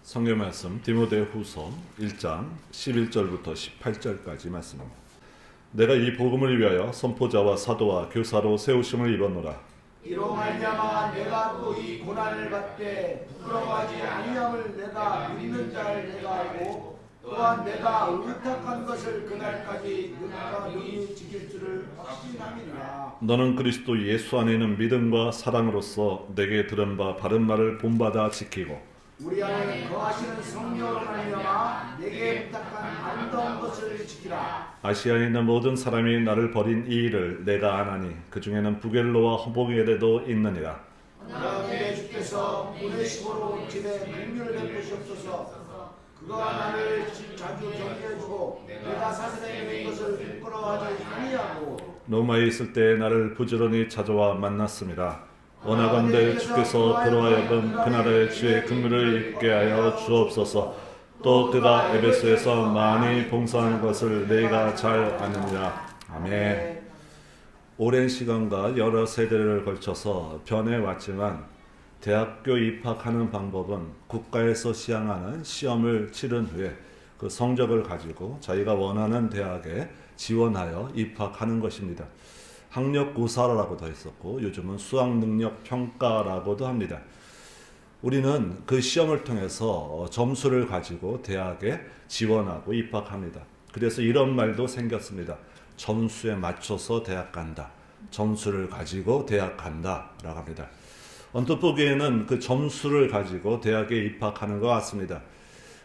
성경 말씀 디모데후서 1장 11절부터 18절까지 말씀입니다. 내가 이 복음을 위하여 선포자와 사도와 교사로 세우심을 입었노라. 이로 말미암아 내가 또 이 고난을 받되 부끄러워하지 아니함을 내가 믿는 자를 내가 알고 또한 내가 의탁한 것을 그날까지 능히 능히 지킬 줄을 확신함이라. 너는 그리스도 예수 안에 있는 믿음과 사랑으로서 내게 들은 바 바른 말을 본받아 지키고 우리 안에 거하시는 성령으로 말미암아 내게 부탁한 아름다운 것을 지키라. 아시아에 있는 모든 사람이 나를 버린 이 일을 내가 아나니 그 중에는 부겔로와 호보게레도 있느니라. 그러나 주께서 보내심으로 집에 긍휼을 베푸시옵소서. 그가 나를 자주 경계해주고 내가 사슬에 있는 것을 부끄러워하지 아니하고 로마에 있을 때 나를 부지런히 찾아와 만났습니다. 원하건대 주께서 그로 하여금 그 나라의 주의 긍휼을 입게 하여 주옵소서. 또 그가 에베소에서 많이 봉사한 것을 내가 잘 아느니라. 아멘. 오랜 시간과 여러 세대를 걸쳐서 변해왔지만 대학교 입학하는 방법은 국가에서 시행하는 시험을 치른 후에 그 성적을 가지고 자기가 원하는 대학에 지원하여 입학하는 것입니다. 학력고사라고도 했었고 요즘은 수학능력평가라고도 합니다. 우리는 그 시험을 통해서 점수를 가지고 대학에 지원하고 입학합니다. 그래서 이런 말도 생겼습니다. 점수에 맞춰서 대학 간다. 점수를 가지고 대학 간다 라고 합니다. 언뜻 보기에는 그 점수를 가지고 대학에 입학하는 것 같습니다.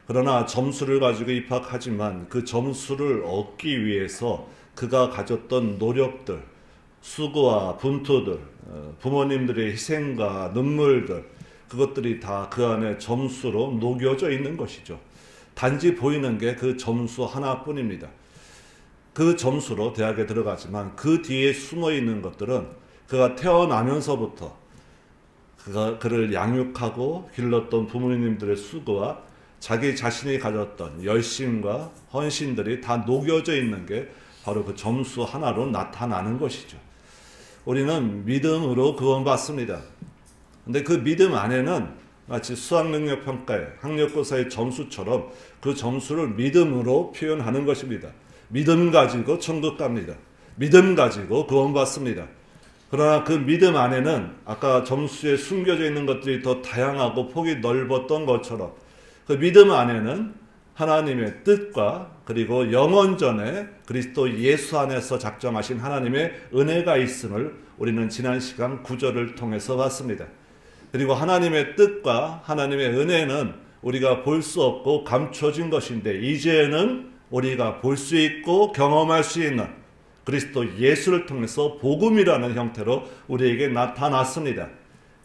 그러나 점수를 가지고 입학하지만 그 점수를 얻기 위해서 그가 가졌던 노력들, 수고와 분투들, 부모님들의 희생과 눈물들, 그것들이 다 그 안에 점수로 녹여져 있는 것이죠. 단지 보이는 게 그 점수 하나뿐입니다. 그 점수로 대학에 들어가지만 그 뒤에 숨어 있는 것들은 그가 태어나면서부터 그를 양육하고 길렀던 부모님들의 수고와 자기 자신이 가졌던 열심과 헌신들이 다 녹여져 있는 게 바로 그 점수 하나로 나타나는 것이죠. 우리는 믿음으로 구원받습니다. 근데 그 믿음 안에는 마치 수학능력평가의 학력고사의 점수처럼 그 점수를 믿음으로 표현하는 것입니다. 믿음 가지고 천국 갑니다. 믿음 가지고 구원받습니다. 그러나 그 믿음 안에는 아까 점수에 숨겨져 있는 것들이 더 다양하고 폭이 넓었던 것처럼 그 믿음 안에는 하나님의 뜻과 그리고 영원전에 그리스도 예수 안에서 작정하신 하나님의 은혜가 있음을 우리는 지난 시간 구절을 통해서 봤습니다. 그리고 하나님의 뜻과 하나님의 은혜는 우리가 볼 수 없고 감춰진 것인데 이제는 우리가 볼 수 있고 경험할 수 있는 그리스도 예수를 통해서 복음이라는 형태로 우리에게 나타났습니다.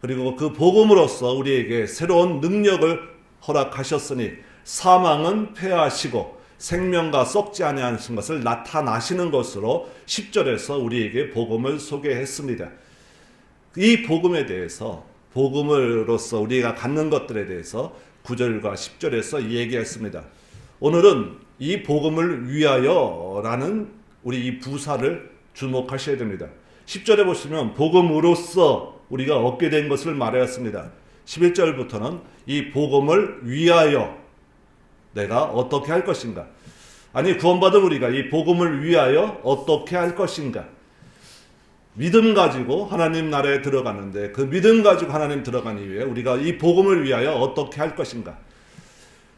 그리고 그 복음으로써 우리에게 새로운 능력을 허락하셨으니 사망은 폐하시고 생명과 썩지 아니하신 것을 나타나시는 것으로 10절에서 우리에게 복음을 소개했습니다. 이 복음에 대해서 복음으로서 우리가 갖는 것들에 대해서 9절과 10절에서 얘기했습니다. 오늘은 이 복음을 위하여라는 우리 이 부사를 주목하셔야 됩니다. 10절에 보시면 복음으로써 우리가 얻게 된 것을 말하였습니다. 11절부터는 이 복음을 위하여 내가 어떻게 할 것인가? 아니 구원받은 우리가 이 복음을 위하여 어떻게 할 것인가? 믿음 가지고 하나님 나라에 들어가는데 그 믿음 가지고 하나님 들어가기 위해 우리가 이 복음을 위하여 어떻게 할 것인가?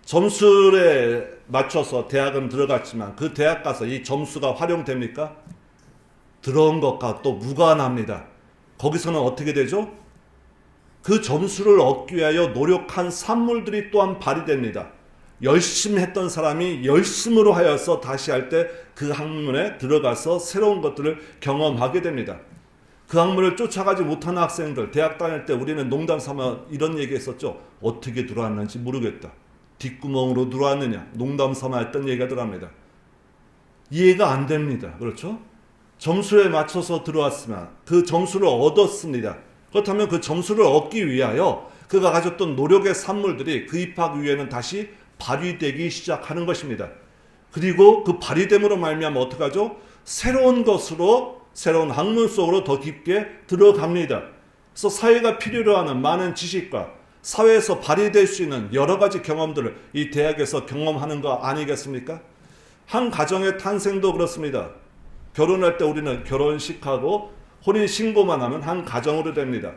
점수에 맞춰서 대학은 들어갔지만 그 대학 가서 이 점수가 활용됩니까? 들어온 것과 또 무관합니다. 거기서는 어떻게 되죠? 그 점수를 얻기 위하여 노력한 산물들이 또한 발휘됩니다. 열심히 했던 사람이 열심으로 하여서 다시 할 때 그 학문에 들어가서 새로운 것들을 경험하게 됩니다. 그 학문을 쫓아가지 못하는 학생들, 대학 다닐 때 우리는 농담 삼아 이런 얘기 했었죠. 어떻게 들어왔는지 모르겠다. 뒷구멍으로 들어왔느냐. 농담 삼아 했던 얘기가 들어갑니다. 이해가 안 됩니다. 그렇죠? 점수에 맞춰서 들어왔으면 그 점수를 얻었습니다. 그렇다면 그 점수를 얻기 위하여 그가 가졌던 노력의 산물들이 그 입학 위에는 다시 발휘되기 시작하는 것입니다. 그리고 그 발휘됨으로 말미암아 어떻게 하죠? 새로운 것으로 새로운 학문 속으로 더 깊게 들어갑니다. 그래서 사회가 필요로 하는 많은 지식과 사회에서 발휘될 수 있는 여러 가지 경험들을 이 대학에서 경험하는 거 아니겠습니까? 한 가정의 탄생도 그렇습니다. 결혼할 때 우리는 결혼식하고 혼인신고만 하면 한 가정으로 됩니다.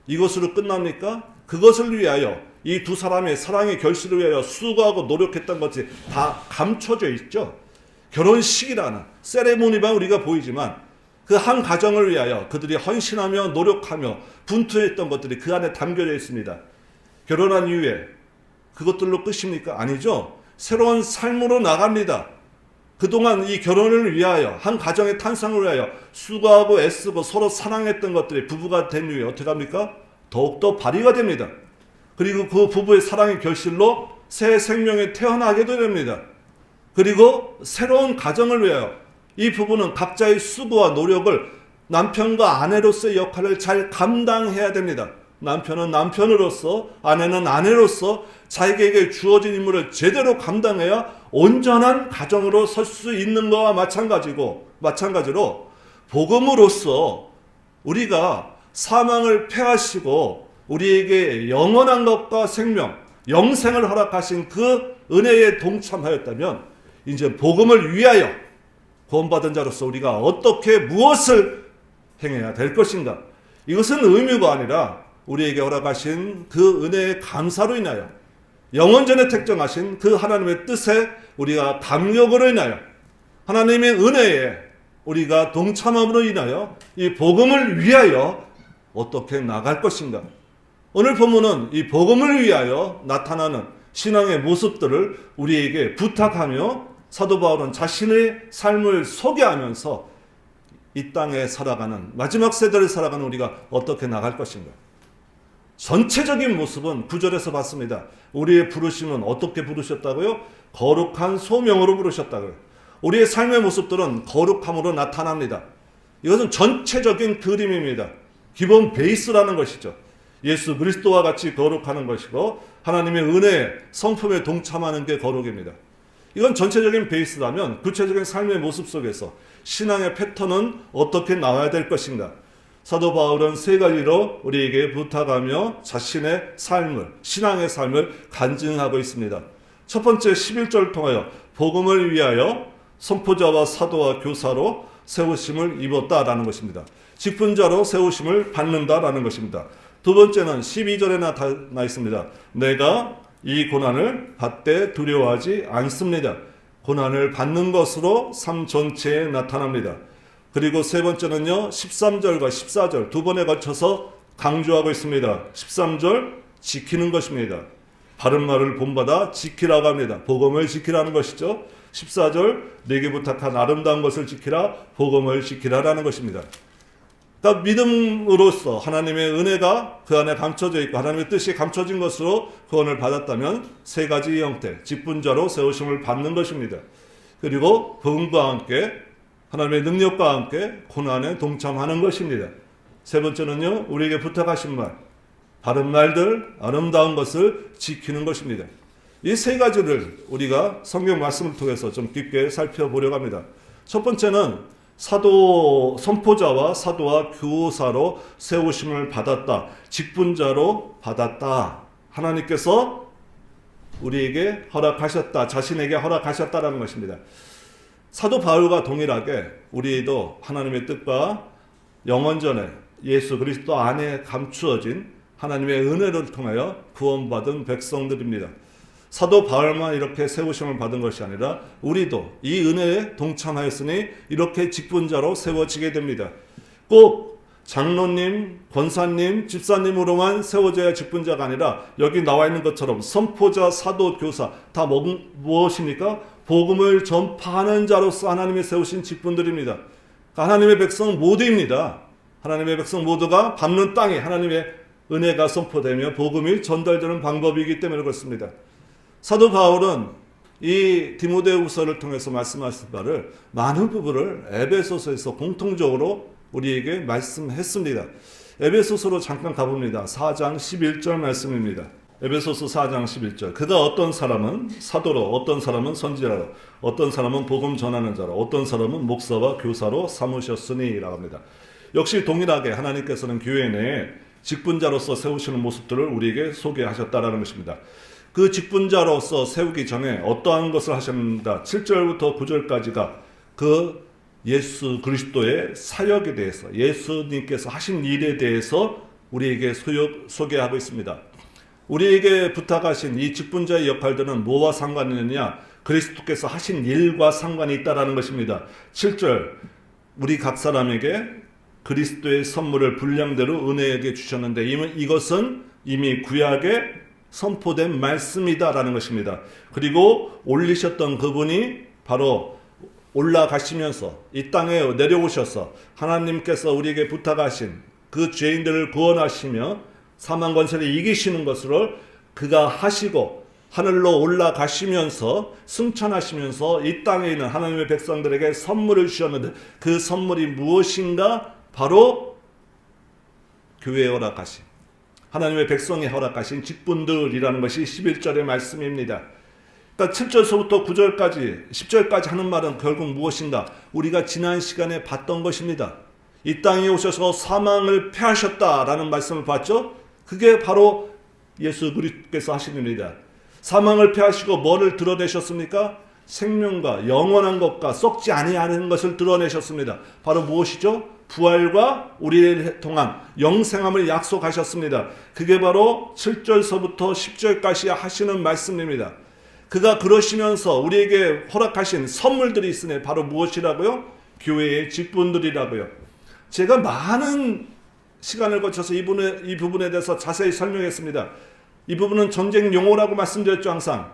이것으로 끝납니까? 그것을 위하여 이 두 사람의 사랑의 결실을 위하여 수고하고 노력했던 것이 다 감춰져 있죠. 결혼식이라는 세레모니만 우리가 보이지만 그 한 가정을 위하여 그들이 헌신하며 노력하며 분투했던 것들이 그 안에 담겨져 있습니다. 결혼한 이후에 그것들로 끝입니까? 아니죠. 새로운 삶으로 나갑니다. 그동안 이 결혼을 위하여 한 가정의 탄생을 위하여 수고하고 애쓰고 서로 사랑했던 것들이 부부가 된 이후에 어떻게 합니까? 더욱더 발휘가 됩니다. 그리고 그 부부의 사랑의 결실로 새 생명이 태어나게도 됩니다. 그리고 새로운 가정을 위하여 이 부부는 각자의 수고와 노력을 남편과 아내로서의 역할을 잘 감당해야 됩니다. 남편은 남편으로서, 아내는 아내로서 자기에게 주어진 임무를 제대로 감당해야 온전한 가정으로 설 수 있는 것과 마찬가지로 복음으로서 우리가 사망을 패하시고 우리에게 영원한 것과 생명, 영생을 허락하신 그 은혜에 동참하였다면 이제 복음을 위하여 구원받은 자로서 우리가 어떻게 무엇을 행해야 될 것인가? 이것은 의무가 아니라 우리에게 허락하신 그 은혜의 감사로 인하여 영원전에 택정하신 그 하나님의 뜻에 우리가 감격으로 인하여 하나님의 은혜에 우리가 동참함으로 인하여 이 복음을 위하여 어떻게 나갈 것인가? 오늘 본문은 이 복음을 위하여 나타나는 신앙의 모습들을 우리에게 부탁하며 사도 바울은 자신의 삶을 소개하면서 이 땅에 살아가는 마지막 세대를 살아가는 우리가 어떻게 나갈 것인가? 전체적인 모습은 9절에서 봤습니다. 우리의 부르심은 어떻게 부르셨다고요? 거룩한 소명으로 부르셨다고요. 우리의 삶의 모습들은 거룩함으로 나타납니다. 이것은 전체적인 그림입니다. 기본 베이스라는 것이죠. 예수 그리스도와 같이 거룩하는 것이고 하나님의 은혜에 성품에 동참하는 게 거룩입니다. 이건 전체적인 베이스라면 구체적인 삶의 모습 속에서 신앙의 패턴은 어떻게 나와야 될 것인가? 사도 바울은 세 가지로 우리에게 부탁하며 자신의 삶을, 신앙의 삶을 간증하고 있습니다. 첫 번째 11절을 통하여 복음을 위하여 선포자와 사도와 교사로 세우심을 입었다라는 것입니다. 직분자로 세우심을 받는다라는 것입니다. 두 번째는 12절에 나타나 있습니다. 내가 이 고난을 받되 두려워하지 않습니다. 고난을 받는 것으로 삶 전체에 나타납니다. 그리고 세 번째는요, 13절과 14절 두 번에 걸쳐서 강조하고 있습니다. 13절 지키는 것입니다. 바른 말을 본받아 지키라고 합니다. 복음을 지키라는 것이죠. 14절 내게 부탁한 아름다운 것을 지키라, 복음을 지키라라는 것입니다. 그러니까 믿음으로써 하나님의 은혜가 그 안에 감춰져 있고 하나님의 뜻이 감춰진 것으로 구원을 받았다면 세 가지 형태, 직분자로 세우심을 받는 것입니다. 그리고 복음과 함께 하나님의 능력과 함께 고난에 동참하는 것입니다. 세 번째는요, 우리에게 부탁하신 말, 바른 말들, 아름다운 것을 지키는 것입니다. 이 세 가지를 우리가 성경 말씀을 통해서 좀 깊게 살펴보려고 합니다. 첫 번째는 선포자와 사도와 교사로 세우심을 받았다. 직분자로 받았다. 하나님께서 우리에게 허락하셨다. 자신에게 허락하셨다라는 것입니다. 사도 바울과 동일하게 우리도 하나님의 뜻과 영원전에 예수 그리스도 안에 감추어진 하나님의 은혜를 통하여 구원받은 백성들입니다. 사도 바울만 이렇게 세우심을 받은 것이 아니라 우리도 이 은혜에 동참하였으니 이렇게 직분자로 세워지게 됩니다. 꼭 장로님, 권사님, 집사님으로만 세워져야 직분자가 아니라 여기 나와 있는 것처럼 선포자, 사도, 교사 다 무엇입니까? 복음을 전파하는 자로서 하나님이 세우신 직분들입니다. 하나님의 백성 모두입니다. 하나님의 백성 모두가 밟는 땅에 하나님의 은혜가 선포되며 복음이 전달되는 방법이기 때문에 그렇습니다. 사도 바울은 이 디모데후서를 통해서 말씀하신 바를 많은 부분을 에베소서에서 공통적으로 우리에게 말씀했습니다. 에베소서로 잠깐 가봅니다. 4장 11절 말씀입니다. 에베소서 4장 11절. 그가 어떤 사람은 사도로, 어떤 사람은 선지자로, 어떤 사람은 복음 전하는 자로, 어떤 사람은 목사와 교사로 삼으셨으니 라고 합니다. 역시 동일하게 하나님께서는 교회 내에 직분자로서 세우시는 모습들을 우리에게 소개하셨다라는 것입니다. 그 직분자로서 세우기 전에 어떠한 것을 하셨는가? 7절부터 9절까지가 그 예수 그리스도의 사역에 대해서, 예수님께서 하신 일에 대해서 우리에게 소개하고 있습니다. 우리에게 부탁하신 이 직분자의 역할들은 뭐와 상관이 있느냐? 그리스도께서 하신 일과 상관이 있다라는 것입니다. 7절, 우리 각 사람에게 그리스도의 선물을 분량대로 은혜에게 주셨는데 이것은 이미 구약에 선포된 말씀이다라는 것입니다. 그리고 올리셨던 그분이 바로 올라가시면서 이 땅에 내려오셔서 하나님께서 우리에게 부탁하신 그 죄인들을 구원하시며 사망 권세를 이기시는 것을 그가 하시고 하늘로 올라가시면서 승천하시면서 이 땅에 있는 하나님의 백성들에게 선물을 주셨는데 그 선물이 무엇인가? 바로 교회에 허락하신, 하나님의 백성에 허락하신 직분들이라는 것이 11절의 말씀입니다. 그러니까 7절서부터 9절까지 10절까지 하는 말은 결국 무엇인가? 우리가 지난 시간에 봤던 것입니다. 이 땅에 오셔서 사망을 패하셨다라는 말씀을 봤죠? 그게 바로 예수 그리스도께서 하신 일입니다. 사망을 패하시고 뭐를 드러내셨습니까? 생명과 영원한 것과 썩지 아니하는 것을 드러내셨습니다. 바로 무엇이죠? 부활과 우리를 통한 영생함을 약속하셨습니다. 그게 바로 7절서부터 10절까지 하시는 말씀입니다. 그가 그러시면서 우리에게 허락하신 선물들이 있으니 바로 무엇이라고요? 교회의 직분들이라고요. 제가 많은 시간을 거쳐서 이 부분에 대해서 자세히 설명했습니다. 이 부분은 전쟁 용어라고 말씀드렸죠. 항상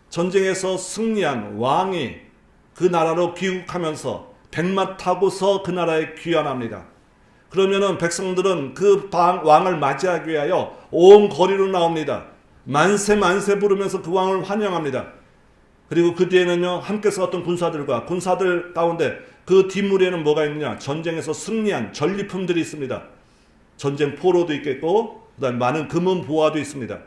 전쟁에서 승리한 왕이 그 나라로 귀국하면서 백마 타고서 그 나라에 귀환합니다. 그러면은 백성들은 그 왕을 맞이하기 위하여 온 거리로 나옵니다. 만세 만세 부르면서 그 왕을 환영합니다. 그리고 그 뒤에는요, 함께 싸웠던 군사들 가운데 그 뒷무리에는 뭐가 있느냐? 전쟁에서 승리한 전리품들이 있습니다. 전쟁 포로도 있겠고 그다음에 많은 금은 보화도 있습니다.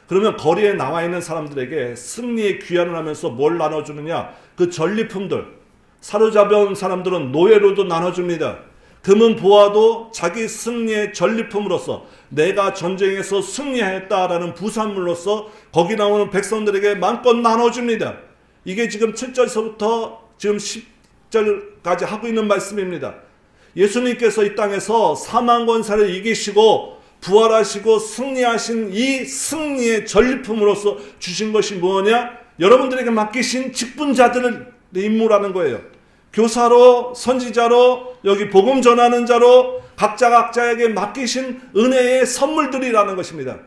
그러면 거리에 나와 있는 사람들에게 승리의 귀환을 하면서 뭘 나눠주느냐? 그 전리품들, 사로잡은 사람들은 노예로도 나눠줍니다. 금은 보화도 자기 승리의 전리품으로서 내가 전쟁에서 승리했다라는 부산물로서 거기 나오는 백성들에게 마음껏 나눠줍니다. 이게 지금 7절서부터 지금 10절까지 하고 있는 말씀입니다. 예수님께서 이 땅에서 사망 권세를 이기시고 부활하시고 승리하신 이 승리의 전리품으로서 주신 것이 뭐냐? 여러분들에게 맡기신 직분자들의 임무라는 거예요. 교사로, 선지자로, 여기 복음 전하는 자로 각자에게 맡기신 은혜의 선물들이라는 것입니다.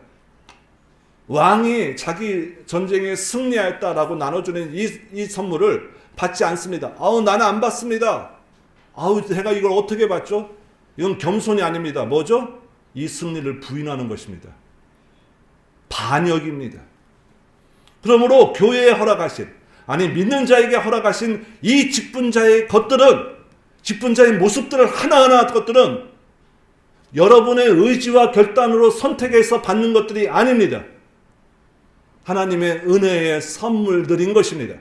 왕이 자기 전쟁에 승리하였다라고 나눠주는 이 선물을 받지 않습니다. 나는 안 받습니다. 제가 이걸 어떻게 받죠? 이건 겸손이 아닙니다. 뭐죠? 이 승리를 부인하는 것입니다. 반역입니다. 그러므로 교회에 허락하신, 믿는 자에게 허락하신 이 직분자의 것들은, 직분자의 모습들을 하나하나 것들은 여러분의 의지와 결단으로 선택해서 받는 것들이 아닙니다. 하나님의 은혜의 선물들인 것입니다.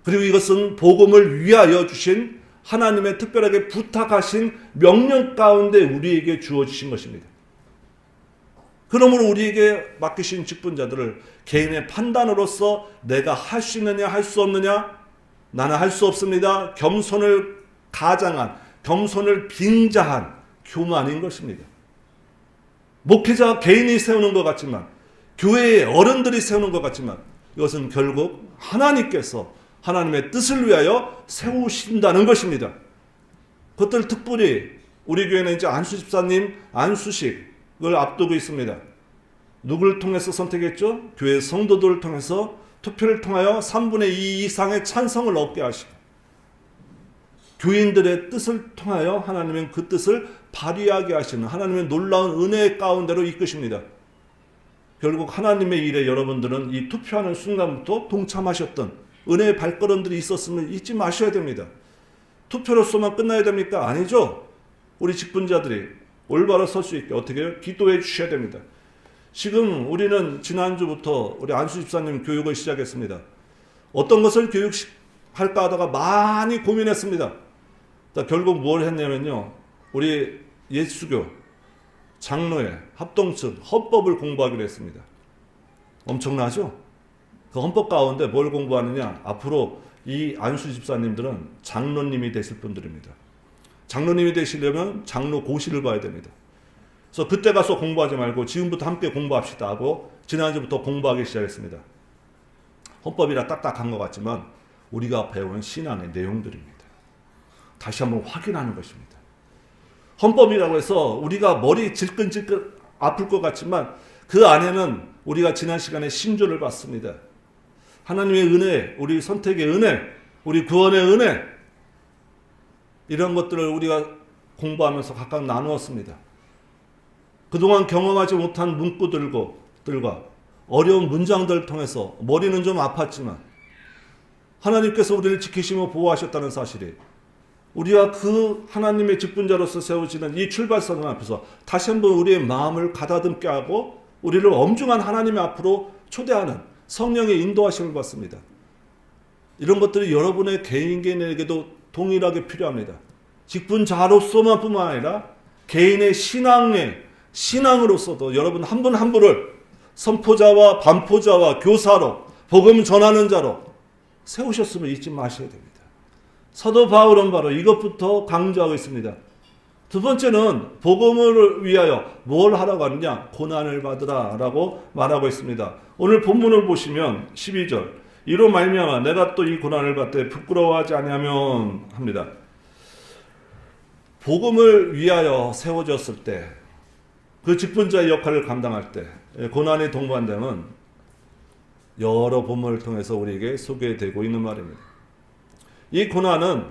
그리고 이것은 복음을 위하여 주신 하나님의 특별하게 부탁하신 명령 가운데 우리에게 주어지신 것입니다. 그러므로 우리에게 맡기신 직분자들을 개인의 판단으로서 내가 할 수 있느냐 할 수 없느냐, 나는 할 수 없습니다, 겸손을 가장한, 겸손을 빙자한 교만인 것입니다. 목회자 개인이 세우는 것 같지만, 교회의 어른들이 세우는 것 같지만, 이것은 결국 하나님께서 하나님의 뜻을 위하여 세우신다는 것입니다. 그것들 특별히 우리 교회는 이제 안수 집사님 안수식을 앞두고 있습니다. 누구를 통해서 선택했죠? 교회 성도들을 통해서 투표를 통하여 3분의 2 이상의 찬성을 얻게 하시고, 교인들의 뜻을 통하여 하나님은 그 뜻을 발휘하게 하시는 하나님의 놀라운 은혜 가운데로 이끄십니다. 결국 하나님의 일에 여러분들은 이 투표하는 순간부터 동참하셨던 은혜의 발걸음들이 있었음을 잊지 마셔야 됩니다. 투표로서만 끝나야 됩니까? 아니죠. 우리 직분자들이 올바로 설 수 있게 어떻게 해요? 기도해 주셔야 됩니다. 지금 우리는 지난주부터 우리 안수 집사님 교육을 시작했습니다. 어떤 것을 교육할까 하다가 많이 고민했습니다. 결국 뭘 했냐면요, 우리 예수교 장로회, 합동층, 헌법을 공부하기로 했습니다. 엄청나죠? 그 헌법 가운데 뭘 공부하느냐? 앞으로 이 안수 집사님들은 장로님이 되실 분들입니다. 장로님이 되시려면 장로 고시를 봐야 됩니다. 그래서 그때 가서 공부하지 말고 지금부터 함께 공부합시다 하고 지난주부터 공부하기 시작했습니다. 헌법이라 딱딱한 것 같지만 우리가 배운 신앙의 내용들입니다. 다시 한번 확인하는 것입니다. 헌법이라고 해서 우리가 머리 질끈질끈 아플 것 같지만 그 안에는 우리가 지난 시간에 신조를 봤습니다. 하나님의 은혜, 우리 선택의 은혜, 우리 구원의 은혜, 이런 것들을 우리가 공부하면서 각각 나누었습니다. 그동안 경험하지 못한 문구들과 어려운 문장들을 통해서 머리는 좀 아팠지만 하나님께서 우리를 지키시며 보호하셨다는 사실이 우리가 그 하나님의 직분자로서 세워지는 이 출발선 앞에서 다시 한번 우리의 마음을 가다듬게 하고 우리를 엄중한 하나님의 앞으로 초대하는 성령의 인도하심을 받습니다. 이런 것들이 여러분의 개인에게도 동일하게 필요합니다. 직분자로서만 뿐만 아니라 개인의 신앙으로서도 여러분 한 분 한 분을 선포자와 반포자와 교사로 복음 전하는 자로 세우셨음을 잊지 마셔야 됩니다. 사도 바울은 바로 이것부터 강조하고 있습니다. 두 번째는 복음을 위하여 뭘 하라고 하느냐? 고난을 받으라 라고 말하고 있습니다. 오늘 본문을 보시면 12절 이로 말미암아 내가 또 이 고난을 받되 부끄러워하지 아니하면 합니다. 복음을 위하여 세워졌을 때 그 직분자의 역할을 감당할 때 고난이 동반되면 여러 본문을 통해서 우리에게 소개되고 있는 말입니다. 이 고난은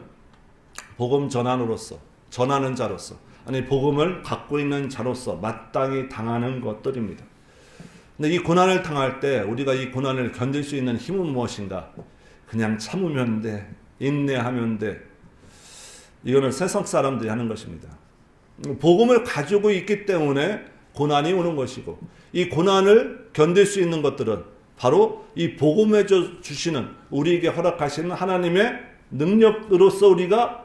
복음 전하는 자로서 아니 복음을 갖고 있는 자로서 마땅히 당하는 것들입니다. 근데 이 고난을 당할 때 우리가 이 고난을 견딜 수 있는 힘은 무엇인가? 그냥 참으면 돼. 인내하면 돼. 이거는 세상 사람들이 하는 것입니다. 복음을 가지고 있기 때문에 고난이 오는 것이고 이 고난을 견딜 수 있는 것들은 바로 이 복음에 주시는 우리에게 허락하시는 하나님의 능력으로서 우리가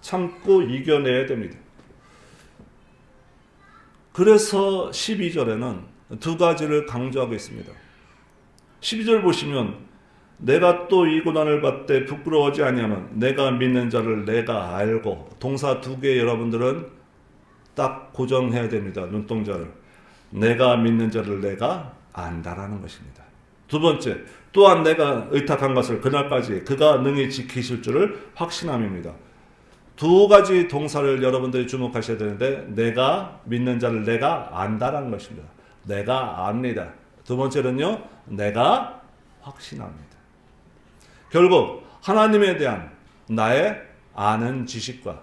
참고 이겨내야 됩니다. 그래서 12절에는 두 가지를 강조하고 있습니다. 12절 보시면 내가 또 이 고난을 받되 부끄러워하지 아니하면 내가 믿는 자를 내가 알고 동사 두 개 여러분들은 딱 고정해야 됩니다. 눈동자를. 내가 믿는 자를 내가 안다라는 것입니다. 두 번째, 또한 내가 의탁한 것을 그날까지 그가 능히 지키실 줄을 확신함입니다. 두 가지 동사를 여러분들이 주목하셔야 되는데 내가 믿는 자를 내가 안다라는 것입니다. 내가 압니다. 두 번째는요, 내가 확신합니다. 결국 하나님에 대한 나의 아는 지식과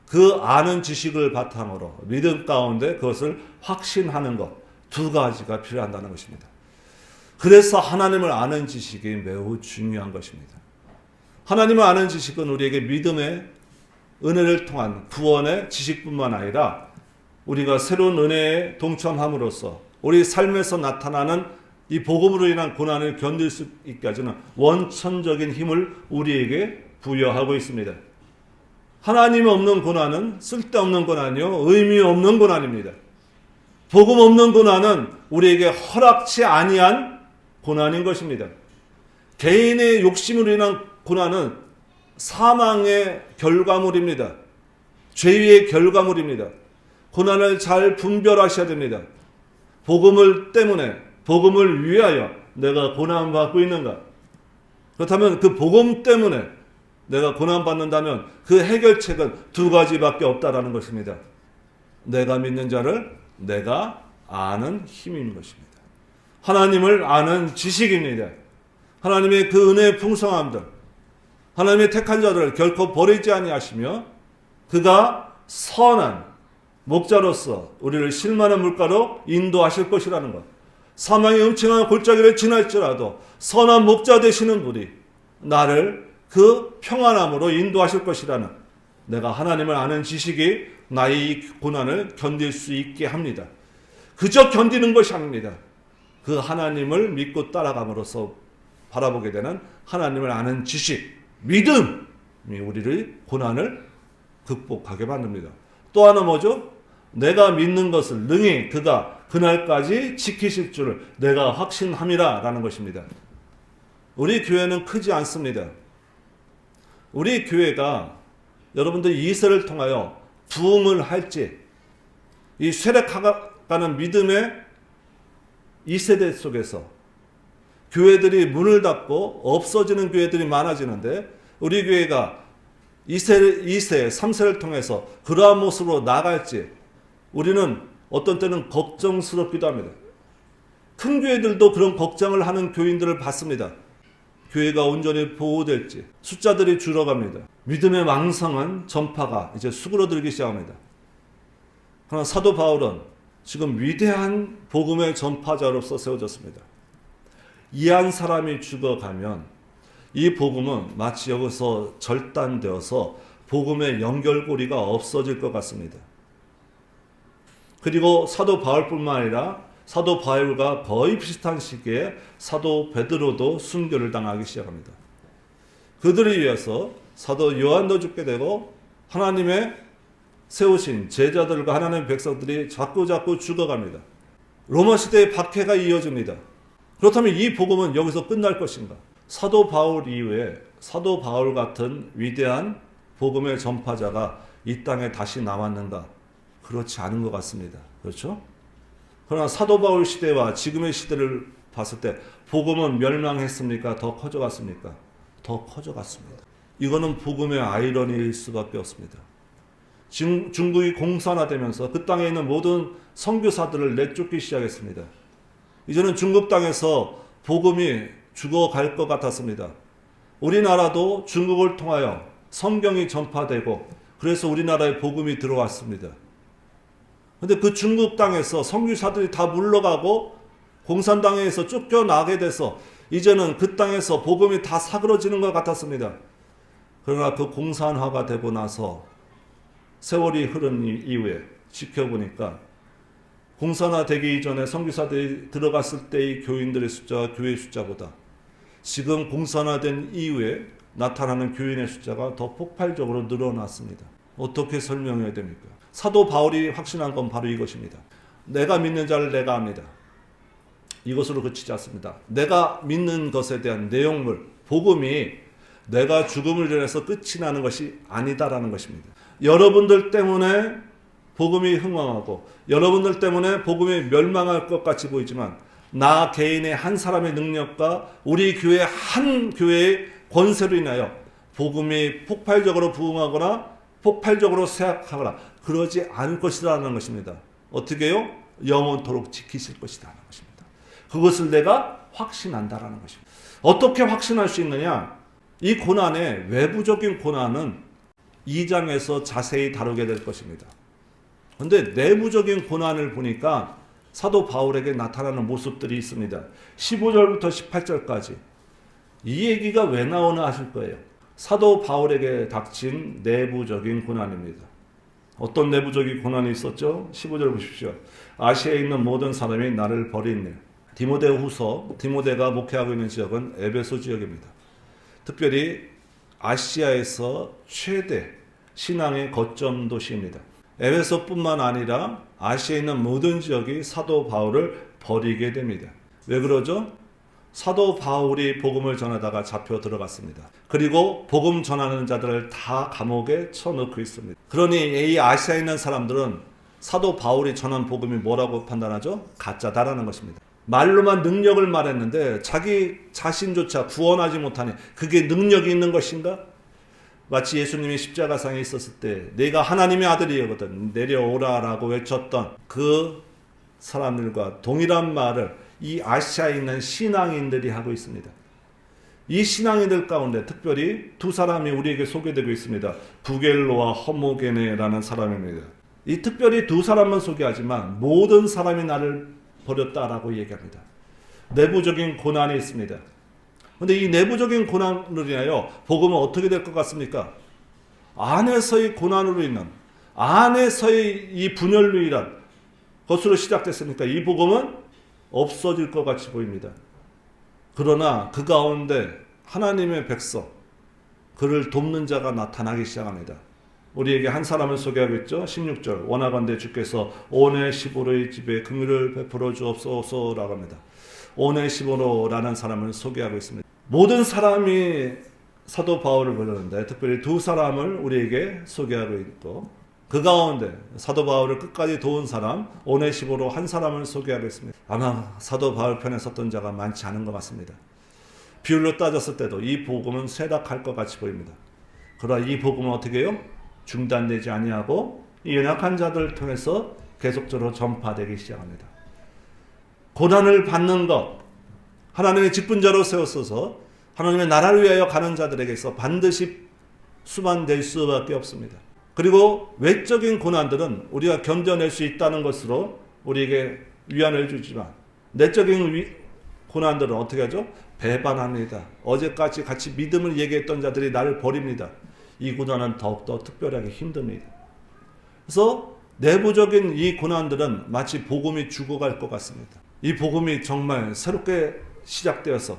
그 아는 지식을 바탕으로 믿음 가운데 그것을 확신하는 것, 두 가지가 필요한다는 것입니다. 그래서 하나님을 아는 지식이 매우 중요한 것입니다. 하나님을 아는 지식은 우리에게 믿음의 은혜를 통한 구원의 지식뿐만 아니라 우리가 새로운 은혜에 동참함으로써 우리 삶에서 나타나는 이 복음으로 인한 고난을 견딜 수 있게 하는 원천적인 힘을 우리에게 부여하고 있습니다. 하나님 없는 고난은 쓸데없는 고난이요 의미 없는 고난입니다. 복음 없는 고난은 우리에게 허락치 아니한 고난인 것입니다. 개인의 욕심으로 인한 고난은 사망의 결과물입니다. 죄의 결과물입니다. 고난을 잘 분별하셔야 됩니다. 복음을 위하여 내가 고난받고 있는가? 그렇다면 그 복음 때문에 내가 고난받는다면 그 해결책은 두 가지밖에 없다라는 것입니다. 내가 믿는 자를 내가 아는 힘인 것입니다. 하나님을 아는 지식입니다. 하나님의 그 은혜의 풍성함들, 하나님의 택한 자들을 결코 버리지 아니하시며 그가 선한 목자로서 우리를 실만한 물가로 인도하실 것이라는 것. 사망의 음침한 골짜기를 지날지라도 선한 목자 되시는 분이 나를 그 평안함으로 인도하실 것이라는 내가 하나님을 아는 지식이 나의 이 고난을 견딜 수 있게 합니다. 그저 견디는 것이 아닙니다. 그 하나님을 믿고 따라감으로써 바라보게 되는 하나님을 아는 지식, 믿음이 우리를 고난을 극복하게 만듭니다. 또 하나 뭐죠? 내가 믿는 것을 능히 그가 그날까지 지키실 줄을 내가 확신함이라 라는 것입니다. 우리 교회는 크지 않습니다. 우리 교회가 여러분들 이세를 통하여 부흥을 할지 이 쇠락가는 믿음의 이 세대 속에서 교회들이 문을 닫고 없어지는 교회들이 많아지는데 우리 교회가 2세, 3세를 통해서 그러한 모습으로 나갈지 우리는 어떤 때는 걱정스럽기도 합니다. 큰 교회들도 그런 걱정을 하는 교인들을 봤습니다. 교회가 온전히 보호될지 숫자들이 줄어갑니다. 믿음의 왕성한 전파가 이제 수그러들기 시작합니다. 그러나 사도 바울은 지금 위대한 복음의 전파자로서 세워졌습니다. 이 한 사람이 죽어가면 이 복음은 마치 여기서 절단되어서 복음의 연결고리가 없어질 것 같습니다. 그리고 사도 바울뿐만 아니라 사도 바울과 거의 비슷한 시기에 사도 베드로도 순교를 당하기 시작합니다. 그들을 위해서 사도 요한도 죽게 되고 하나님의 세우신 제자들과 하나님의 백성들이 자꾸 죽어갑니다. 로마 시대의 박해가 이어집니다. 그렇다면 이 복음은 여기서 끝날 것인가? 사도 바울 이후에 사도 바울 같은 위대한 복음의 전파자가 이 땅에 다시 나왔는가? 그렇지 않은 것 같습니다. 그렇죠? 그러나 사도 바울 시대와 지금의 시대를 봤을 때 복음은 멸망했습니까? 더 커져갔습니까? 더 커져갔습니다. 이거는 복음의 아이러니일 수밖에 없습니다. 중국이 공산화되면서 그 땅에 있는 모든 선교사들을 내쫓기 시작했습니다. 이제는 중국 땅에서 복음이 죽어갈 것 같았습니다. 우리나라도 중국을 통하여 성경이 전파되고 그래서 우리나라에 복음이 들어왔습니다. 근데 그 중국 땅에서 선교사들이 다 물러가고 공산당에서 쫓겨나게 돼서 이제는 그 땅에서 복음이 다 사그러지는 것 같았습니다. 그러나 그 공산화가 되고 나서 세월이 흐른 이후에 지켜보니까 공산화 되기 이전에 선교사들이 들어갔을 때의 교인들의 숫자와 교회의 숫자보다 지금 공산화된 이후에 나타나는 교인의 숫자가 더 폭발적으로 늘어났습니다. 어떻게 설명해야 됩니까? 사도 바울이 확신한 건 바로 이것입니다. 내가 믿는 자를 내가 압니다. 이것으로 그치지 않습니다. 내가 믿는 것에 대한 내용물, 복음이 내가 죽음을 인해서 끝이 나는 것이 아니다라는 것입니다. 여러분들 때문에 복음이 흥왕하고 여러분들 때문에 복음이 멸망할 것 같이 보이지만 나 개인의 한 사람의 능력과 우리 교회 한 교회의 권세로 인하여 복음이 폭발적으로 부흥하거나 폭발적으로 쇠약하거나 그러지 않을 것이라는 것입니다. 어떻게 해요? 영원토록 지키실 것이라는 것입니다. 그것을 내가 확신한다라는 것입니다. 어떻게 확신할 수 있느냐? 이 고난의 외부적인 고난은 2장에서 자세히 다루게 될 것입니다. 그런데 내부적인 고난을 보니까 사도 바울에게 나타나는 모습들이 있습니다. 15절부터 18절까지 이 얘기가 왜 나오나 하실 거예요. 사도 바울에게 닥친 내부적인 고난입니다. 어떤 내부적인 고난이 있었죠? 15절 보십시오. 아시아에 있는 모든 사람이 나를 버린 일. 디모데후서, 디모데가 목회하고 있는 지역은 에베소 지역입니다. 특별히 아시아에서 최대 신앙의 거점 도시입니다. 에베소뿐만 아니라 아시아에 있는 모든 지역이 사도 바울을 버리게 됩니다. 왜 그러죠? 사도 바울이 복음을 전하다가 잡혀 들어갔습니다. 그리고 복음 전하는 자들을 다 감옥에 쳐넣고 있습니다. 그러니 이 아시아에 있는 사람들은 사도 바울이 전한 복음이 뭐라고 판단하죠? 가짜다라는 것입니다. 말로만 능력을 말했는데 자기 자신조차 구원하지 못하니 그게 능력이 있는 것인가? 마치 예수님이 십자가상에 있었을 때 내가 하나님의 아들이거든 내려오라라고 외쳤던 그 사람들과 동일한 말을 이 아시아에 있는 신앙인들이 하고 있습니다. 이 신앙인들 가운데 특별히 두 사람이 우리에게 소개되고 있습니다. 부겔로와 허모게네라는 사람입니다. 이 특별히 두 사람만 소개하지만 모든 사람이 나를 버렸다라고 얘기합니다. 내부적인 고난이 있습니다. 그런데 이 내부적인 고난으로 인하여 복음은 어떻게 될 것 같습니까? 안에서의 고난으로 인한 안에서의 이 분열로 인한 것으로 시작됐으니까 이 복음은 없어질 것 같이 보입니다. 그러나 그 가운데 하나님의 백성, 그를 돕는 자가 나타나기 시작합니다. 우리에게 한 사람을 소개하고 있죠. 16절 원하건대 주께서 오네시보로의 집에 긍휼을 베풀어 주옵소서라고 합니다. 오네시보로라는 사람을 소개하고 있습니다. 모든 사람이 사도 바울을 부르는데 특별히 두 사람을 우리에게 소개하고 있고 그 가운데 사도 바울을 끝까지 도운 사람 오네시보로 한 사람을 소개하고 있습니다. 아마 사도 바울 편에 섰던 자가 많지 않은 것 같습니다. 비율로 따졌을 때도 이 복음은 쇠락할 것 같이 보입니다. 그러나 이 복음은 어떻게 해요? 중단되지 아니하고 이 연약한 자들을 통해서 계속적으로 전파되기 시작합니다. 고난을 받는 것, 하나님의 직분자로 세웠어서 하나님의 나라를 위하여 가는 자들에게서 반드시 수반될 수밖에 없습니다. 그리고 외적인 고난들은 우리가 견뎌낼 수 있다는 것으로 우리에게 위안을 주지만 내적인 고난들은 어떻게 하죠? 배반합니다. 어제까지 같이 믿음을 얘기했던 자들이 나를 버립니다. 이 고난은 더욱더 특별하게 힘듭니다. 그래서 내부적인 이 고난들은 마치 복음이 죽어갈 것 같습니다. 이 복음이 정말 새롭게 시작되어서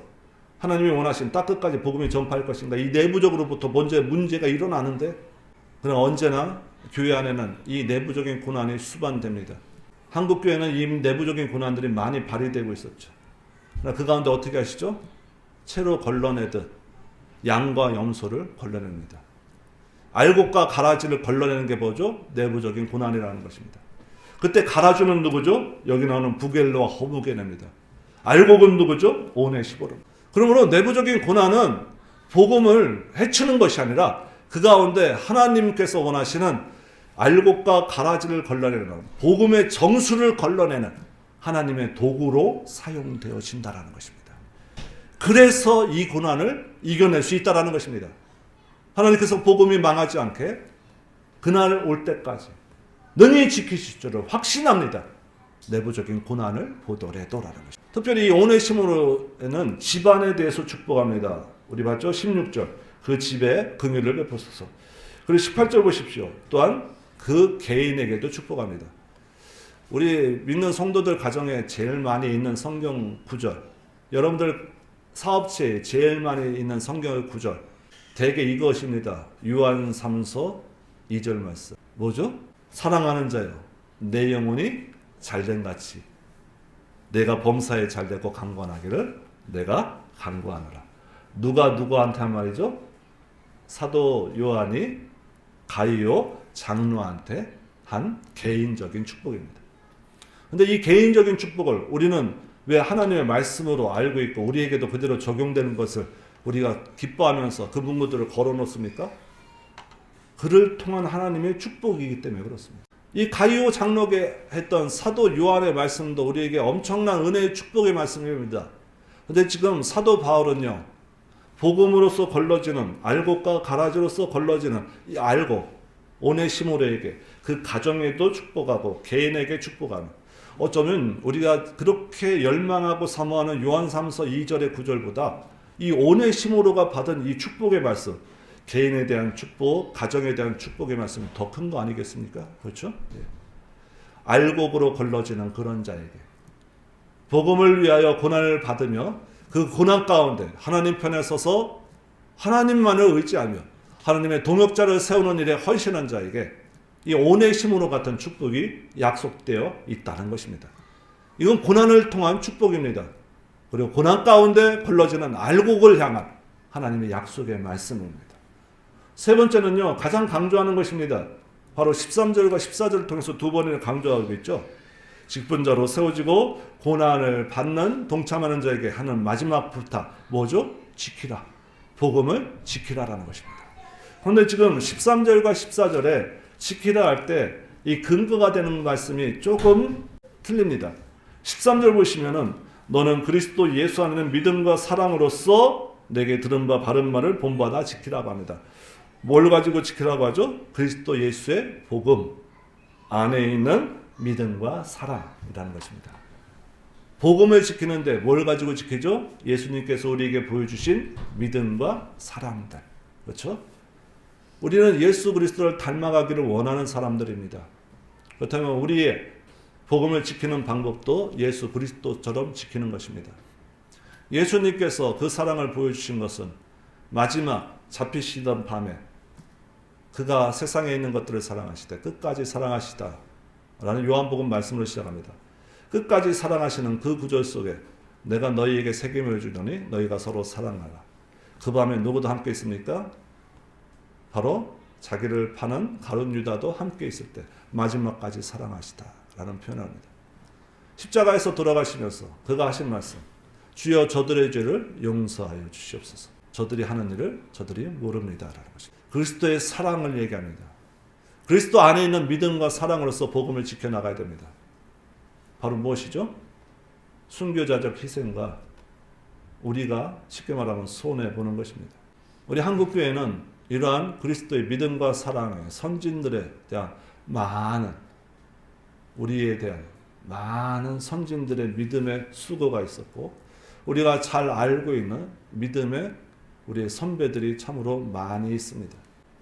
하나님이 원하신 딱 끝까지 복음이 전파할 것인가, 이 내부적으로부터 먼저 문제가 일어나는데 그러나 언제나 교회 안에는 이 내부적인 고난이 수반됩니다. 한국 교회는 이 내부적인 고난들이 많이 발휘되고 있었죠. 그러나 그 가운데 어떻게 하시죠? 채로 걸러내듯 양과 염소를 걸러냅니다. 알곡과 가라지를 걸러내는 게 뭐죠? 내부적인 고난이라는 것입니다. 그때 가라주는 누구죠? 여기 나오는 부겔로와 허무게네입니다. 알곡은 누구죠? 오네시보로. 그러므로 내부적인 고난은 복음을 해치는 것이 아니라 그 가운데 하나님께서 원하시는 알곡과 가라지를 걸러내는 복음의 정수를 걸러내는 하나님의 도구로 사용되어진다는 것입니다. 그래서 이 고난을 이겨낼 수 있다는 것입니다. 하나님께서 복음이 망하지 않게 그날 올 때까지 능히 지키실 줄을 확신합니다. 내부적인 고난을 보더라도라는 것입니다. 특별히 이 오네시모로에는 집안에 대해서 축복합니다. 우리 봤죠? 16절 그 집에 긍휼을 베푸소서. 그리고 18절 보십시오. 또한 그 개인에게도 축복합니다. 우리 믿는 성도들 가정에 제일 많이 있는 성경 구절, 여러분들 사업체에 제일 많이 있는 성경 구절, 대개 이것입니다. 요한 3서 2절 말씀. 뭐죠? 사랑하는 자여, 내 영혼이 잘된 같이 내가 범사에 잘되고 강건하기를 내가 간구하노라. 누가 누구한테 한 말이죠? 사도 요한이 가이오 장로한테 한 개인적인 축복입니다. 근데 이 개인적인 축복을 우리는 왜 하나님의 말씀으로 알고 있고 우리에게도 그대로 적용되는 것을 우리가 기뻐하면서 그 문구들을 걸어놓습니까? 그를 통한 하나님의 축복이기 때문에 그렇습니다. 이 가이오 장로에게 했던 사도 요한의 말씀도 우리에게 엄청난 은혜의 축복의 말씀입니다. 근데 지금 사도 바울은요, 복음으로서 걸러지는 알곡과 가라지로서 걸러지는 이 알곡 오네시모로에게 그 가정에도 축복하고 개인에게 축복하는, 어쩌면 우리가 그렇게 열망하고 사모하는 요한 3서 2절의 구절보다 이 오네시모로가 받은 이 축복의 말씀, 개인에 대한 축복, 가정에 대한 축복의 말씀이 더 큰 거 아니겠습니까? 그렇죠? 예. 알곡으로 걸러지는 그런 자에게 복음을 위하여 고난을 받으며 그 고난 가운데 하나님 편에 서서 하나님만을 의지하며 하나님의 동역자를 세우는 일에 헌신한 자에게 이 오네시모로 같은 축복이 약속되어 있다는 것입니다. 이건 고난을 통한 축복입니다. 그리고 고난 가운데 걸러지는 알곡을 향한 하나님의 약속의 말씀입니다. 세 번째는요, 가장 강조하는 것입니다. 바로 13절과 14절을 통해서 두 번이나 강조하고 있죠. 직분자로 세워지고 고난을 받는 동참하는 자에게 하는 마지막 부탁, 뭐죠? 지키라. 복음을 지키라라는 것입니다. 그런데 지금 13절과 14절에 지키라 할 때 이 근거가 되는 말씀이 조금 틀립니다. 13절 보시면은 너는 그리스도 예수 안에는 믿음과 사랑으로서 내게 들은 바 바른 말을 본받아 지키라고 합니다. 뭘 가지고 지키라고 하죠? 그리스도 예수의 복음 안에 있는 믿음과 사랑이라는 것입니다. 복음을 지키는데 뭘 가지고 지키죠? 예수님께서 우리에게 보여주신 믿음과 사랑들. 그렇죠? 우리는 예수 그리스도를 닮아가기를 원하는 사람들입니다. 그렇다면 우리의 복음을 지키는 방법도 예수 그리스도처럼 지키는 것입니다. 예수님께서 그 사랑을 보여주신 것은 마지막 잡히시던 밤에 그가 세상에 있는 것들을 사랑하시되 끝까지 사랑하시다 라는 요한복음 말씀으로 시작합니다. 끝까지 사랑하시는 그 구절 속에 내가 너희에게 새 계명을 주노니 너희가 서로 사랑하라. 그 밤에 누구도 함께 있습니까? 바로 자기를 파는 가룟 유다도 함께 있을 때 마지막까지 사랑하시다 라는 표현을 합니다. 십자가에서 돌아가시면서 그가 하신 말씀, 주여 저들의 죄를 용서하여 주시옵소서. 저들이 하는 일을 저들이 모릅니다 라는 것입니다. 그리스도의 사랑을 얘기합니다. 그리스도 안에 있는 믿음과 사랑으로서 복음을 지켜나가야 됩니다. 바로 무엇이죠? 순교자적 희생과 우리가 쉽게 말하면 손해보는 것입니다. 우리 한국교회는 이러한 그리스도의 믿음과 사랑의 선진들에 대한 우리에 대한 많은 선진들의 믿음의 수고가 있었고 우리가 잘 알고 있는 믿음의 우리의 선배들이 참으로 많이 있습니다.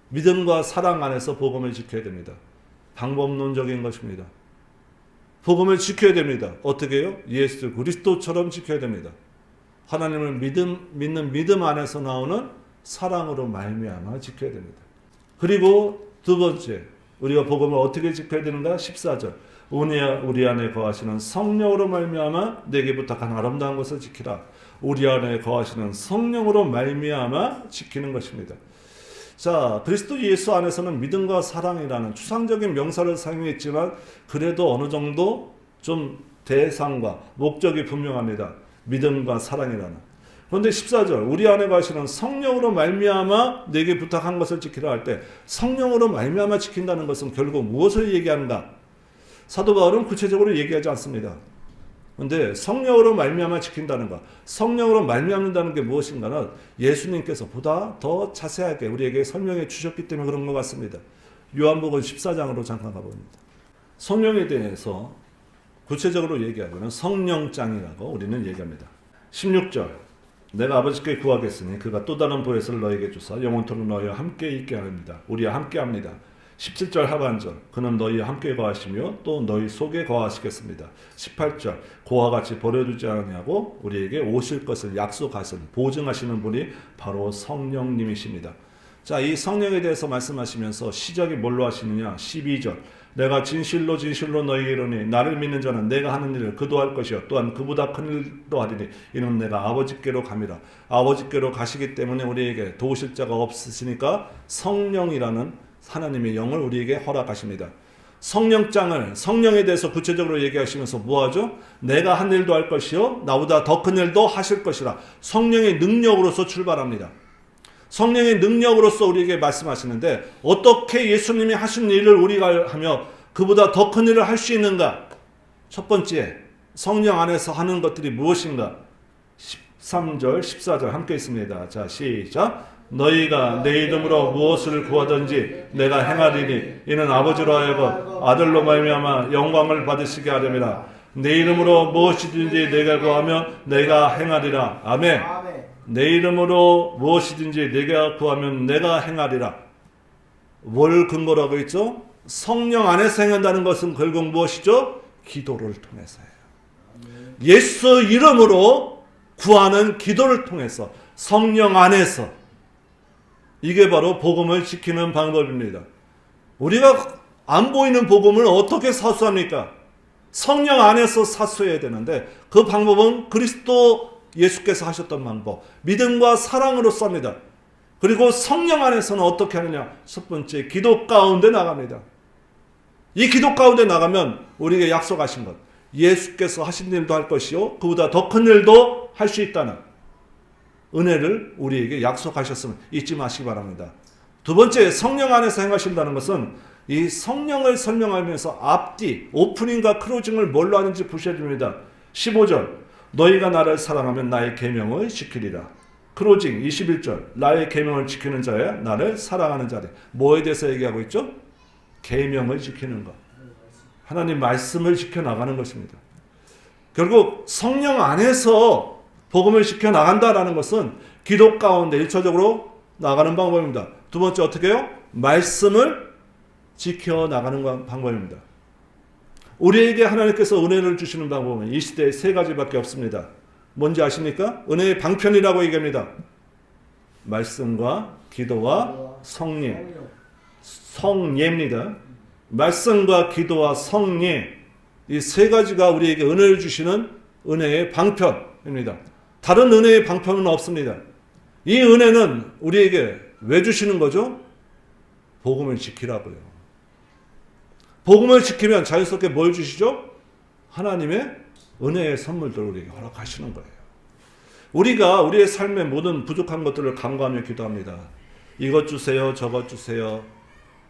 믿음과 사랑 안에서 복음을 지켜야 됩니다. 방법론적인 것입니다. 복음을 지켜야 됩니다. 어떻게 해요? 예수 그리스도처럼 지켜야 됩니다. 하나님을 믿는 믿음 안에서 나오는 사랑으로 말미암아 지켜야 됩니다. 그리고 두 번째, 우리가 복음을 어떻게 지켜야 되는가? 14절. 우리 안에 거하시는 성령으로 말미암아 내게 부탁한 아름다운 것을 지키라. 우리 안에 거하시는 성령으로 말미암아 지키는 것입니다. 자, 그리스도 예수 안에서는 믿음과 사랑이라는 추상적인 명사를 사용했지만 그래도 어느 정도 좀 대상과 목적이 분명합니다. 믿음과 사랑이라는. 그런데 14절 우리 안에 거하시는 성령으로 말미암아 내게 부탁한 것을 지키라 할 때 성령으로 말미암아 지킨다는 것은 결국 무엇을 얘기하는가? 사도 바울은 구체적으로 얘기하지 않습니다. 그런데 성령으로 말미암아 지킨다는 것, 성령으로 말미암는다는 게 무엇인가는 예수님께서 보다 더 자세하게 우리에게 설명해 주셨기 때문에 그런 것 같습니다. 요한복음 14장으로 잠깐 가봅니다. 성령에 대해서 구체적으로 얘기하고는 성령장이라고 우리는 얘기합니다. 16절 내가 아버지께 구하겠으니 그가 또 다른 보혜사를 너에게 주사 영원토록 너희와 함께 있게 합니다. 우리와 함께 합니다. 17절 하반절 그는 너희와 함께 거하시며 또 너희 속에 거하시겠습니다. 18절 그와 같이 버려두지 않냐고 우리에게 오실 것을 약속하신 보증하시는 분이 바로 성령님이십니다. 자, 이 성령에 대해서 말씀하시면서 시작이 뭘로 하시느냐? 12절 내가 진실로 너희에게 이르노니 나를 믿는 자는 내가 하는 일을 그도 할 것이요 또한 그보다 큰 일도 하리니 이는 내가 아버지께로 감이라. 아버지께로 가시기 때문에 우리에게 도우실 자가 없으시니까 성령이라는 하나님의 영을 우리에게 허락하십니다. 성령장을 성령에 대해서 구체적으로 얘기하시면서 뭐하죠? 내가 한 일도 할 것이요 나보다 더 큰 일도 하실 것이라. 성령의 능력으로서 출발합니다. 성령의 능력으로서 우리에게 말씀하시는데 어떻게 예수님이 하신 일을 우리가 하며 그보다 더 큰 일을 할 수 있는가? 첫 번째, 성령 안에서 하는 것들이 무엇인가? 13절, 14절 함께 있습니다. 자, 시작. 너희가 내 이름으로 무엇을 구하든지 내가 행하리니 이는 아버지로 하여금 아들로 말미암아 영광을 받으시게 하렵니다. 내 이름으로 무엇이든지 내가 구하면 내가 행하리라. 아멘. 내 이름으로 무엇이든지 내가 구하면 내가 행하리라. 뭘 근거로 하고 있죠? 성령 안에서 행한다는 것은 결국 무엇이죠? 기도를 통해서예요. 예수 이름으로 구하는 기도를 통해서 성령 안에서 이게 바로 복음을 지키는 방법입니다. 우리가 안 보이는 복음을 어떻게 사수합니까? 성령 안에서 사수해야 되는데 그 방법은 그리스도 예수께서 하셨던 방법, 믿음과 사랑으로 쌉니다. 그리고 성령 안에서는 어떻게 하느냐? 첫 번째, 기도 가운데 나갑니다. 이 기도 가운데 나가면 우리에게 약속하신 것, 예수께서 하신 일도 할 것이요 그보다 더 큰 일도 할 수 있다는 은혜를 우리에게 약속하셨음을 잊지 마시기 바랍니다. 두 번째, 성령 안에서 행하신다는 것은 이 성령을 설명하면서 앞뒤, 오프닝과 클로징을 뭘로 하는지 보셔야 됩니다. 15절 너희가 나를 사랑하면 나의 계명을 지키리라. 클로징 21절 나의 계명을 지키는 자야 나를 사랑하는 자래. 뭐에 대해서 얘기하고 있죠? 계명을 지키는 것. 하나님 말씀을 지켜나가는 것입니다. 결국 성령 안에서 복음을 지켜나간다라는 것은 기도 가운데 1차적으로 나가는 방법입니다. 두 번째 어떻게 해요? 말씀을 지켜나가는 방법입니다. 우리에게 하나님께서 은혜를 주시는 방법은 이 시대에 세 가지밖에 없습니다. 뭔지 아십니까? 은혜의 방편이라고 얘기합니다. 말씀과 기도와 성령. 성예입니다. 말씀과 기도와 성예, 이 세 가지가 우리에게 은혜를 주시는 은혜의 방편입니다. 다른 은혜의 방편은 없습니다. 이 은혜는 우리에게 왜 주시는 거죠? 복음을 지키라고요. 복음을 지키면 자연스럽게 뭘 주시죠? 하나님의 은혜의 선물들을 우리에게 허락하시는 거예요. 우리가 우리의 삶의 모든 부족한 것들을 간구하며 기도합니다. 이것 주세요, 저것 주세요.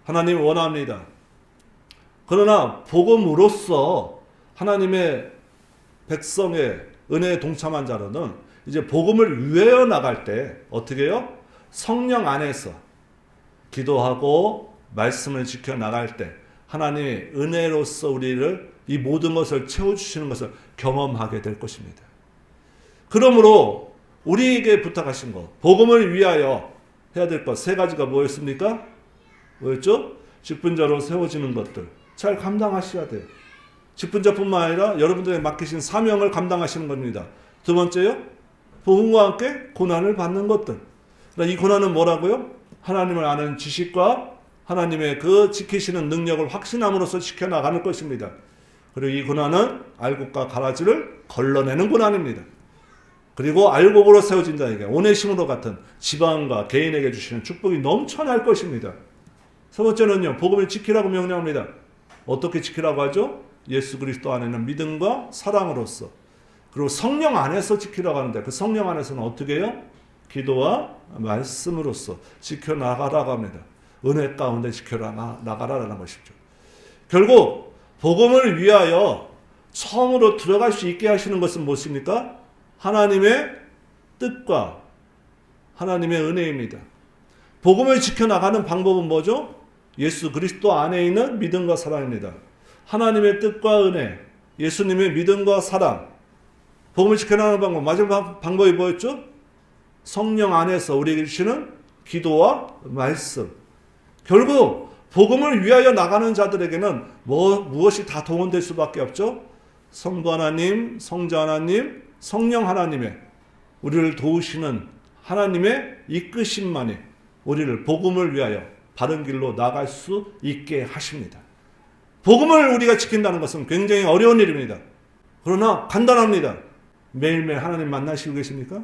하나님 원합니다. 그러나 복음으로써 하나님의 백성의 은혜에 동참한 자로는 이제 복음을 위하여 나갈 때 어떻게 해요? 성령 안에서 기도하고 말씀을 지켜 나갈 때 하나님의 은혜로서 우리를 이 모든 것을 채워주시는 것을 경험하게 될 것입니다. 그러므로 우리에게 부탁하신 것, 복음을 위하여 해야 될 것 세 가지가 뭐였습니까? 뭐였죠? 직분자로 세워지는 것들 잘 감당하셔야 돼요. 직분자뿐만 아니라 여러분들에게 맡기신 사명을 감당하시는 겁니다. 두 번째요, 복음과 함께 고난을 받는 것들. 이 고난은 뭐라고요? 하나님을 아는 지식과 하나님의 그 지키시는 능력을 확신함으로써 지켜나가는 것입니다. 그리고 이 고난은 알곡과 가라지를 걸러내는 고난입니다. 그리고 알곡으로 세워진 자에게 오네시모로 같은 지방과 개인에게 주시는 축복이 넘쳐날 것입니다. 세 번째는요, 복음을 지키라고 명령합니다. 어떻게 지키라고 하죠? 예수 그리스도 안에는 믿음과 사랑으로서, 그리고 성령 안에서 지키라고 하는데 그 성령 안에서는 어떻게 해요? 기도와 말씀으로서 지켜나가라고 합니다. 은혜 가운데 지켜나가라라는 것이죠. 결국 복음을 위하여 처음으로 들어갈 수 있게 하시는 것은 무엇입니까? 하나님의 뜻과 하나님의 은혜입니다. 복음을 지켜나가는 방법은 뭐죠? 예수 그리스도 안에 있는 믿음과 사랑입니다. 하나님의 뜻과 은혜, 예수님의 믿음과 사랑, 복음을 지켜나가는 방법, 마지막 방법이 뭐였죠? 성령 안에서 우리에게 주시는 기도와 말씀. 결국 복음을 위하여 나가는 자들에게는 무엇이 다 동원될 수밖에 없죠? 성부 하나님, 성자 하나님, 성령 하나님의 우리를 도우시는 하나님의 이끄심만이 우리를 복음을 위하여 바른 길로 나갈 수 있게 하십니다. 복음을 우리가 지킨다는 것은 굉장히 어려운 일입니다. 그러나 간단합니다. 매일매일 하나님 만나시고 계십니까?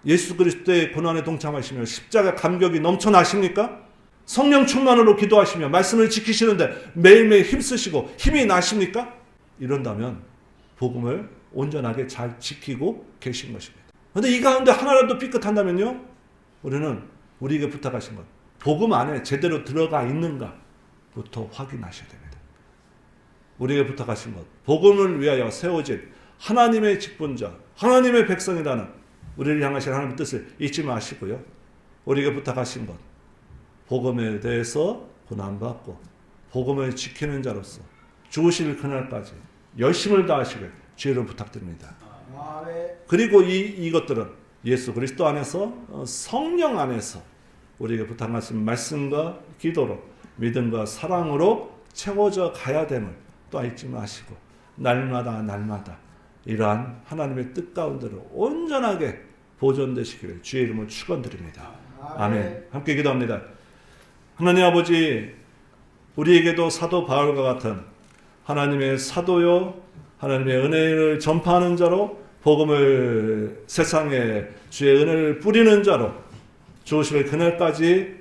예수 그리스도의 고난에 동참하시며 십자가 감격이 넘쳐나십니까? 성령 충만으로 기도하시며 말씀을 지키시는데 매일매일 힘쓰시고 힘이 나십니까? 이런다면 복음을 온전하게 잘 지키고 계신 것입니다. 그런데 이 가운데 하나라도 삐끗한다면요, 우리는 우리에게 부탁하신 것, 복음 안에 제대로 들어가 있는가부터 확인하셔야 됩니다. 우리에게 부탁하신 것, 복음을 위하여 세워진 하나님의 직분자, 하나님의 백성이라는 우리를 향하신 하나님의 뜻을 잊지 마시고요. 우리에게 부탁하신 것, 복음에 대해서 고난받고 복음을 지키는 자로서 죽으실 그날까지 열심을 다하시길 주의로 부탁드립니다. 그리고 이것들은 예수 그리스도 안에서 성령 안에서 우리에게 부탁하신 말씀과 기도로 믿음과 사랑으로 채워져 가야 됨을 또 잊지 마시고 날마다 이러한 하나님의 뜻 가운데로 온전하게 보존되시기를 주의 이름으로 축원드립니다. 아멘. 함께 기도합니다. 하나님 아버지, 우리에게도 사도 바울과 같은 하나님의 사도요, 하나님의 은혜를 전파하는 자로 복음을 세상에 주의 은혜를 뿌리는 자로 주오실 그날까지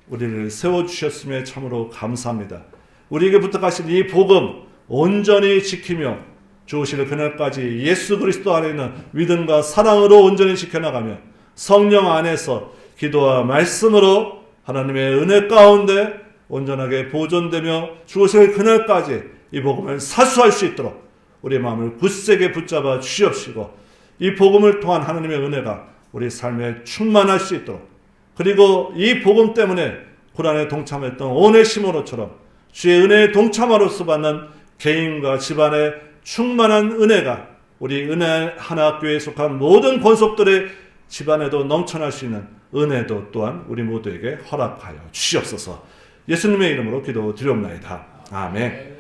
우리를 세워주셨음에 참으로 감사합니다. 우리에게 부탁하신 이 복음 온전히 지키며 주오실 그날까지 예수 그리스도 안에 있는 믿음과 사랑으로 온전히 지켜나가며 성령 안에서 기도와 말씀으로 하나님의 은혜 가운데 온전하게 보존되며 주오실 그날까지 이 복음을 사수할 수 있도록 우리의 마음을 굳세게 붙잡아 주시옵시고 이 복음을 통한 하나님의 은혜가 우리 삶에 충만할 수 있도록, 그리고 이 복음 때문에 고난에 동참했던 오네시모로처럼 주의 은혜에 동참하로서 받는 개인과 집안의 충만한 은혜가 우리 은혜 하나교회에 속한 모든 권속들의 집안에도 넘쳐날 수 있는 은혜도 또한 우리 모두에게 허락하여 주시옵소서. 예수님의 이름으로 기도드리옵나이다. 아멘.